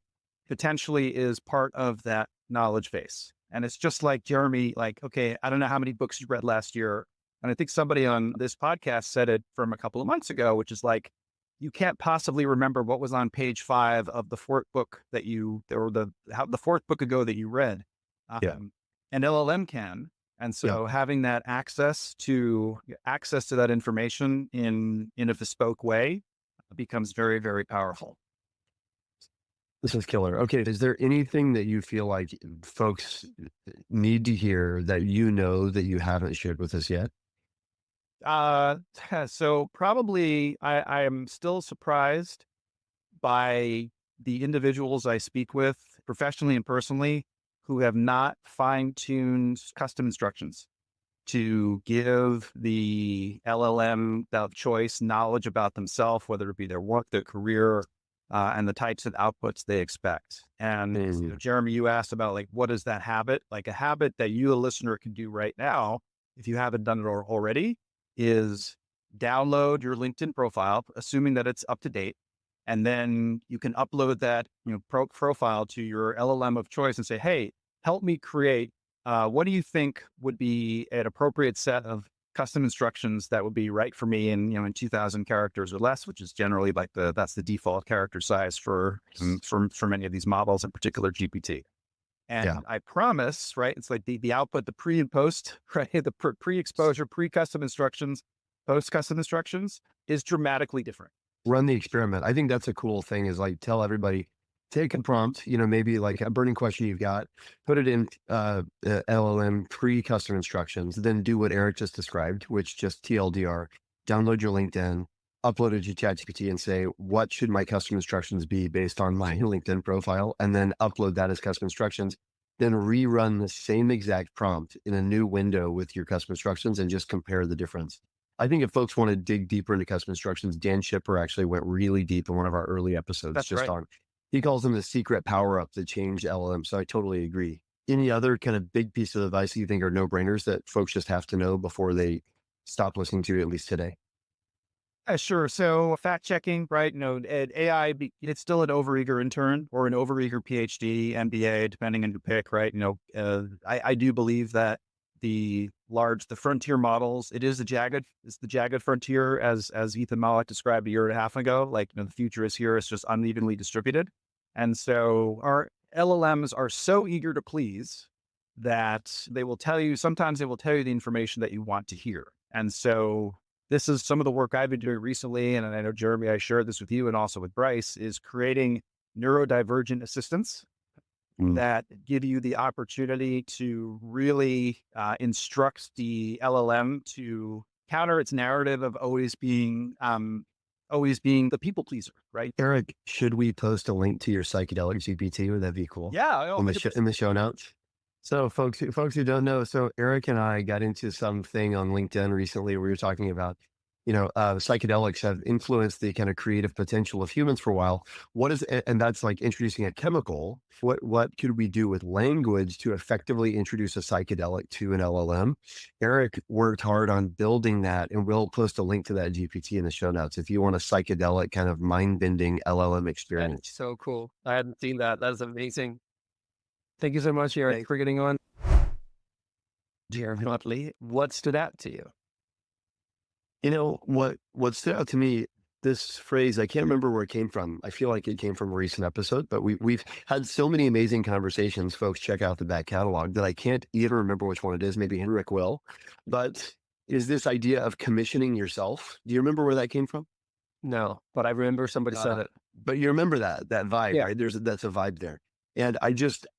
potentially is part of that knowledge base. And it's just like, Jeremy, like, okay, I don't know how many books you read last year. And I think somebody on this podcast said it from a couple of months ago, which is like, you can't possibly remember what was on page 5 of the 4th book the 4th book ago that you read. Yeah. An LLM can. And so having that access to that information in a bespoke way becomes very, very powerful. This is killer. Okay. Is there anything that you feel like folks need to hear that that you haven't shared with us yet? So probably I am still surprised by the individuals I speak with professionally and personally who have not fine-tuned custom instructions to give the LLM that choice knowledge about themselves, whether it be their work, their career, and the types of outputs they expect. And Jeremy, you asked about like, what is that habit? Like a habit that you, a listener, can do right now, if you haven't done it already, is download your LinkedIn profile, assuming that it's up to date. And then you can upload that profile to your LLM of choice and say, hey, help me create, what do you think would be an appropriate set of custom instructions that would be right for me in 2,000 characters or less, which is generally like that's the default character size for many of these models, in particular GPT. And I promise, right? It's like the output, the pre and post, right? The pre-exposure, pre-custom instructions, post-custom instructions is dramatically different. Run the experiment. I think that's a cool thing, is like, tell everybody, take a prompt, maybe like a burning question you've got, put it in LLM pre-custom instructions, then do what Eric just described, which just TLDR, download your LinkedIn, upload it to ChatGPT and say, what should my custom instructions be based on my LinkedIn profile? And then upload that as custom instructions, then rerun the same exact prompt in a new window with your custom instructions and just compare the difference. I think if folks want to dig deeper into custom instructions, Dan Shipper actually went really deep in one of our early episodes. That's just right. on, he calls them the secret power-up that changed LLM. So I totally agree. Any other kind of big piece of advice that you think are no-brainers that folks just have to know before they stop listening to you, at least today? Sure. So fact checking, right? AI, it's still an overeager intern or an overeager PhD, MBA, depending on your pick, right? I do believe that the frontier models, it's the jagged frontier, as Ethan Malik described a year and a half ago. Like, the future is here. It's just unevenly distributed. And so LLMs are so eager to please that sometimes they will tell you the information that you want to hear. And so this is some of the work I've been doing recently. And I know, Jeremy, I shared this with you and also with Bryce, is creating neurodivergent assistants Mm. that give you the opportunity to really instruct the LLM to counter its narrative of always being the people pleaser, right? Eric, should we post a link to your psychedelic GPT? Would that be cool? Yeah, oh, In the, 100%. in the show notes? So folks who don't know, so Eric and I got into something on LinkedIn recently. We were talking about, psychedelics have influenced the kind of creative potential of humans for a while. And that's like introducing a chemical. What could we do with language to effectively introduce a psychedelic to an LLM? Eric worked hard on building that, and we'll post a link to that GPT in the show notes if you want a psychedelic kind of mind-bending LLM That's experience. so cool. I hadn't seen that. That's amazing. Thank you so much, Eric, for getting on. Jeremy Motley, what stood out to you? What stood out to me, this phrase, I can't remember where it came from. I feel like it came from a recent episode, but we've had so many amazing conversations. Folks, check out the back catalog, that I can't even remember which one it is. Maybe Henrik will, but is this idea of commissioning yourself. Do you remember where that came from? No, but I remember somebody said it. But you remember that vibe, Yeah. right? That's a vibe there. And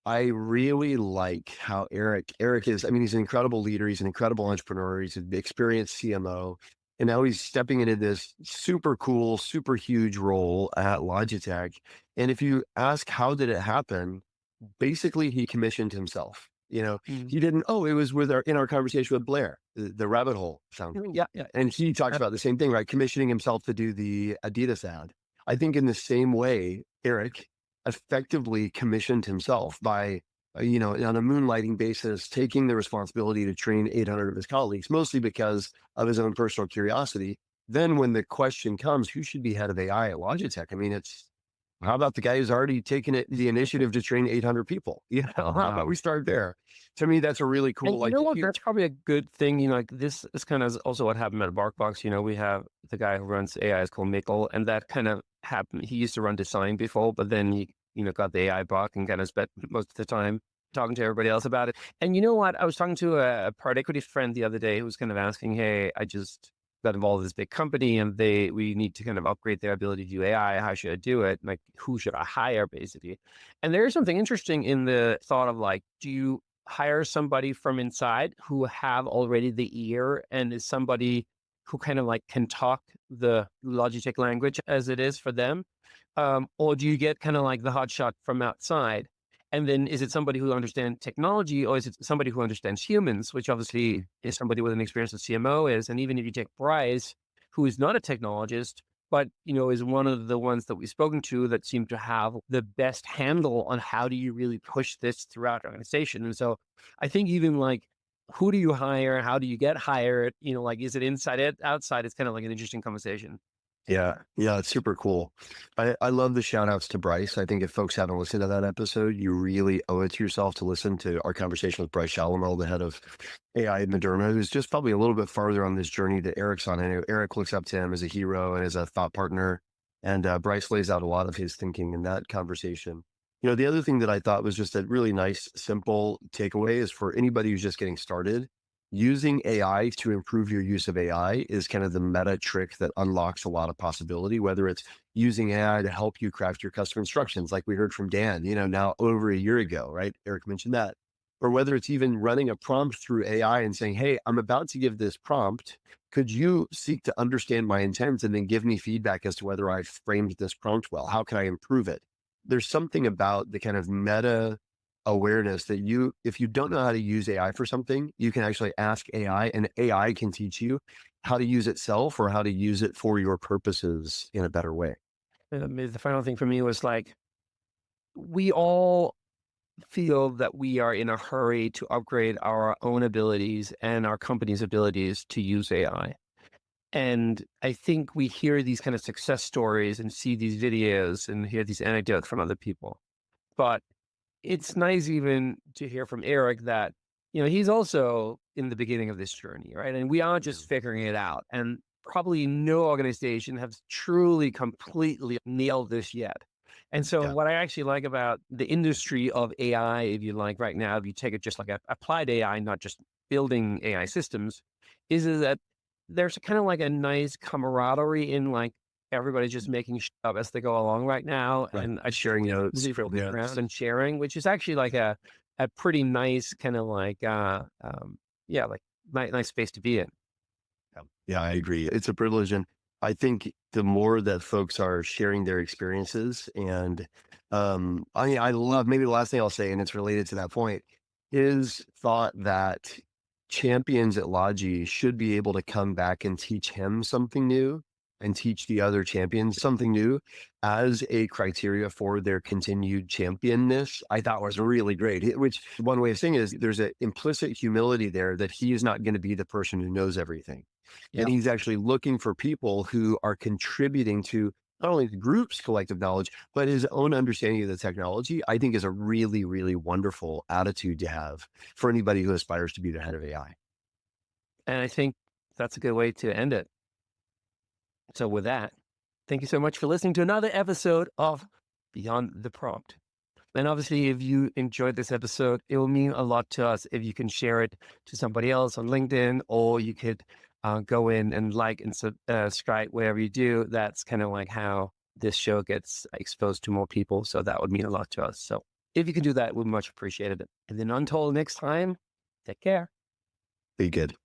I really like how Eric is, he's an incredible leader. He's an incredible entrepreneur. He's an experienced CMO. And now he's stepping into this super cool, super huge role at Logitech. And if you ask, how did it happen? Basically, he commissioned himself. Mm. He didn't, it was in our conversation with Blair, the rabbit hole sound. Yeah, yeah. And he talks about the same thing, right? Commissioning himself to do the Adidas ad. I think in the same way, Eric effectively commissioned himself by, on a moonlighting basis, taking the responsibility to train 800 of his colleagues, mostly because of his own personal curiosity. Then when the question comes, who should be head of AI at Logitech? How about the guy who's already taken the initiative to train 800 people? How about we start there? To me, that's a really cool, And you know what? That's probably a good thing. Like this is kind of also what happened at BarkBox. We have the guy who runs AI is called Mikkel, and that kind of happened. He used to run design before, but then he, got the AI bug and kind of spent most of the time talking to everybody else about it. And you know what? I was talking to a private equity friend the other day who was kind of asking, hey, I just got involved with this big company and we need to kind of upgrade their ability to do AI. How should I do it? Like, who should I hire, basically? And there's something interesting in the thought of like, do you hire somebody from inside who have already the ear and is somebody who kind of like can talk the Logitech language as it is for them? Or do you get kind of like the hot shot from outside? And then is it somebody who understands technology, or is it somebody who understands humans, which obviously is somebody with an experience that CMO is? And even if you take Bryce, who is not a technologist, but is one of the ones that we've spoken to that seem to have the best handle on how do you really push this throughout the organization. And so I think even like, who do you hire? How do you get hired? Like, is it inside it, outside? It's kind of like an interesting conversation. Yeah, it's super cool. I love the shout outs to Bryce. I think if folks haven't listened to that episode, you really owe it to yourself to listen to our conversation with Bryce Shalomel, the head of AI at Moderna, who's just probably a little bit farther on this journey that Eric's on. I know Eric looks up to him as a hero and as a thought partner. And Bryce lays out a lot of his thinking in that conversation. The other thing that I thought was just a really nice, simple takeaway is for anybody who's just getting started. Using AI to improve your use of AI is kind of the meta trick that unlocks a lot of possibility, whether it's using AI to help you craft your custom instructions, like we heard from Dan, now over a year ago, right? Eric mentioned that. Or whether it's even running a prompt through AI and saying, hey, I'm about to give this prompt. Could you seek to understand my intent and then give me feedback as to whether I framed this prompt well? How can I improve it? There's something about the kind of meta awareness that if you don't know how to use AI for something, you can actually ask AI and AI can teach you how to use itself or how to use it for your purposes in a better way. The final thing for me was like, we all feel that we are in a hurry to upgrade our own abilities and our company's abilities to use AI. And I think we hear these kind of success stories and see these videos and hear these anecdotes from other people. But it's nice even to hear from Eric that, he's also in the beginning of this journey, right? And we are just figuring it out. And probably no organization has truly, completely nailed this yet. And so Yeah. what I actually like about the industry of AI, if you like right now, if you take it just like applied AI, not just building AI systems, is that there's kind of like a nice camaraderie in like everybody just making shit up as they go along right now. Right. And I Sharing notes, just field notes. around and sharing, which is actually like a pretty nice kind of like, yeah, like nice space to be in. Yeah, I agree. It's a privilege. And I think the more that folks are sharing their experiences and I mean, I love maybe the last thing I'll say, and it's related to that point, is thought that champions at Logi should be able to come back and teach him something new and teach the other champions something new as a criteria for their continued championness. I thought was really great. Which one way of saying it is there's an implicit humility there that he is not going to be the person who knows everything. Yeah. And he's actually looking for people who are contributing to not only the group's collective knowledge, but his own understanding of the technology. I think is a really, really wonderful attitude to have for anybody who aspires to be the head of AI. And I think that's a good way to end it. So with that, thank you so much for listening to another episode of Beyond the Prompt. And obviously, if you enjoyed this episode, it will mean a lot to us if you can share it to somebody else on LinkedIn, or you could go in and like and subscribe wherever you do. That's kind of like how this show gets exposed to more people. So that would mean a lot to us. So if you can do that, we'd much appreciate it. And then until next time, take care. Be good.